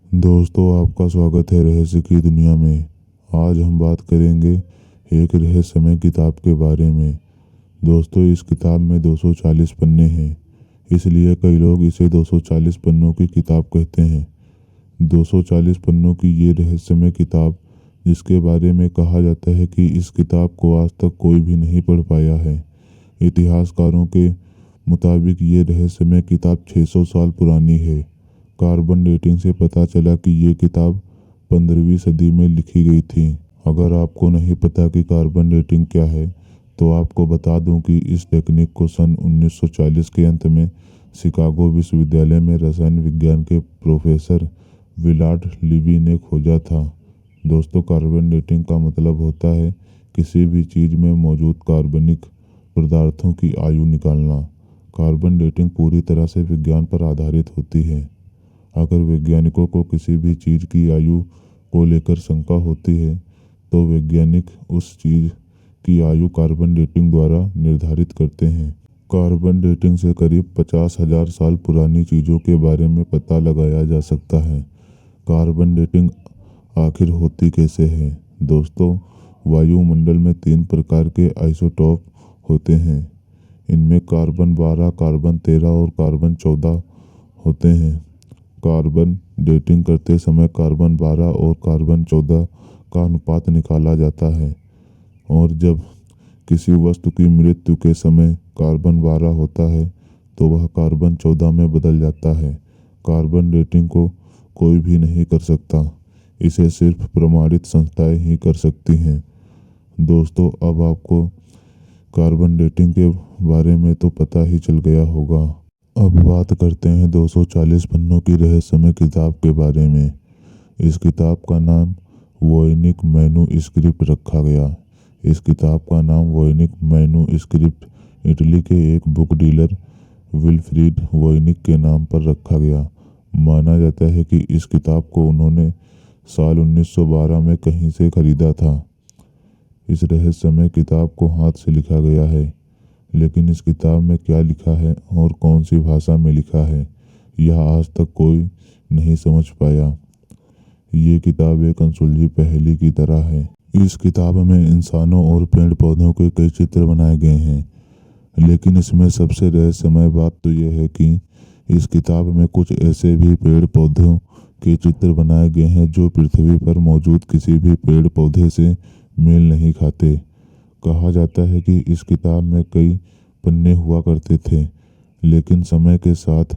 दोस्तों, आपका स्वागत है रहस्य की दुनिया में। आज हम बात करेंगे एक रहस्यमय किताब के बारे में। दोस्तों, इस किताब में 240 पन्ने हैं, इसलिए कई लोग इसे 240 पन्नों की किताब कहते हैं। 240 पन्नों की ये रहस्यमय किताब, जिसके बारे में कहा जाता है कि इस किताब को आज तक कोई भी नहीं पढ़ पाया है। इतिहासकारों के मुताबिक ये रहस्यमय किताब 600 साल पुरानी है। कार्बन डेटिंग से पता चला कि ये किताब 15वीं सदी में लिखी गई थी। अगर आपको नहीं पता कि कार्बन डेटिंग क्या है, तो आपको बता दूं कि इस टेक्निक को सन 1940 के अंत में शिकागो विश्वविद्यालय में रसायन विज्ञान के प्रोफेसर विलार्ड लिवी ने खोजा था। दोस्तों, कार्बन डेटिंग का मतलब होता है किसी भी चीज़ में मौजूद कार्बनिक पदार्थों की आयु निकालना। कार्बन डेटिंग पूरी तरह से विज्ञान पर आधारित होती है। अगर वैज्ञानिकों को किसी भी चीज़ की आयु को लेकर शंका होती है, तो वैज्ञानिक उस चीज़ की आयु कार्बन डेटिंग द्वारा निर्धारित करते हैं। कार्बन डेटिंग से करीब 50,000 साल पुरानी चीज़ों के बारे में पता लगाया जा सकता है। कार्बन डेटिंग आखिर होती कैसे है? दोस्तों, वायुमंडल में 3 प्रकार के आइसोटोप होते हैं। इनमें कार्बन 12, कार्बन 13 और कार्बन 14 होते हैं। कार्बन डेटिंग करते समय कार्बन 12 और कार्बन 14 का अनुपात निकाला जाता है, और जब किसी वस्तु की मृत्यु के समय कार्बन 12 होता है, तो वह कार्बन 14 में बदल जाता है। कार्बन डेटिंग को कोई भी नहीं कर सकता, इसे सिर्फ प्रमाणित संस्थाएं ही कर सकती हैं। दोस्तों, अब आपको कार्बन डेटिंग के बारे में तो पता ही चल गया होगा। अब बात करते हैं 240 पन्नों की रहस्यमय किताब के बारे में। इस किताब का नाम वोयनिक मैन्युस्क्रिप्ट रखा गया। इस किताब का नाम वोयनिक मैन्युस्क्रिप्ट इटली के एक बुक डीलर विल्फ्रीड वोयनिक के नाम पर रखा गया। माना जाता है कि इस किताब को उन्होंने साल 1912 में कहीं से खरीदा था। इस रहस्यमय किताब को हाथ से लिखा गया है, लेकिन इस किताब में क्या लिखा है और कौन सी भाषा में लिखा है, यह आज तक कोई नहीं समझ पाया। ये किताब एक अनसुलझी पहेली की तरह है। इस किताब में इंसानों और पेड़ पौधों के कई चित्र बनाए गए हैं, लेकिन इसमें सबसे रहस्यमय बात तो यह है कि इस किताब में कुछ ऐसे भी पेड़ पौधों के चित्र बनाए गए हैं जो पृथ्वी पर मौजूद किसी भी पेड़ पौधे से मेल नहीं खाते। कहा जाता है कि इस किताब में कई पन्ने हुआ करते थे, लेकिन समय के साथ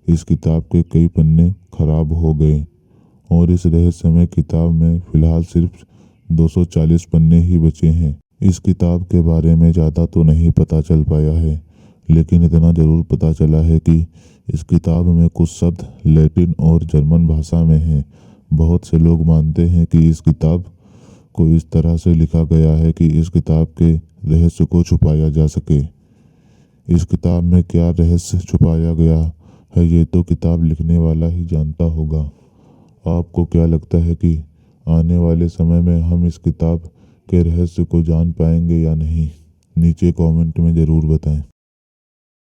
इस किताब के कई पन्ने खराब हो गए, और इस रहस्यमय किताब में फिलहाल सिर्फ 240 पन्ने ही बचे हैं। इस किताब के बारे में ज़्यादा तो नहीं पता चल पाया है, लेकिन इतना ज़रूर पता चला है कि इस किताब में कुछ शब्द लैटिन और जर्मन भाषा में हैं। बहुत से लोग मानते हैं कि इस किताब को इस तरह से लिखा गया है कि इस किताब के रहस्य को छुपाया जा सके। इस किताब में क्या रहस्य छुपाया गया है, ये तो किताब लिखने वाला ही जानता होगा। आपको क्या लगता है कि आने वाले समय में हम इस किताब के रहस्य को जान पाएंगे या नहीं? नीचे कमेंट में ज़रूर बताएं।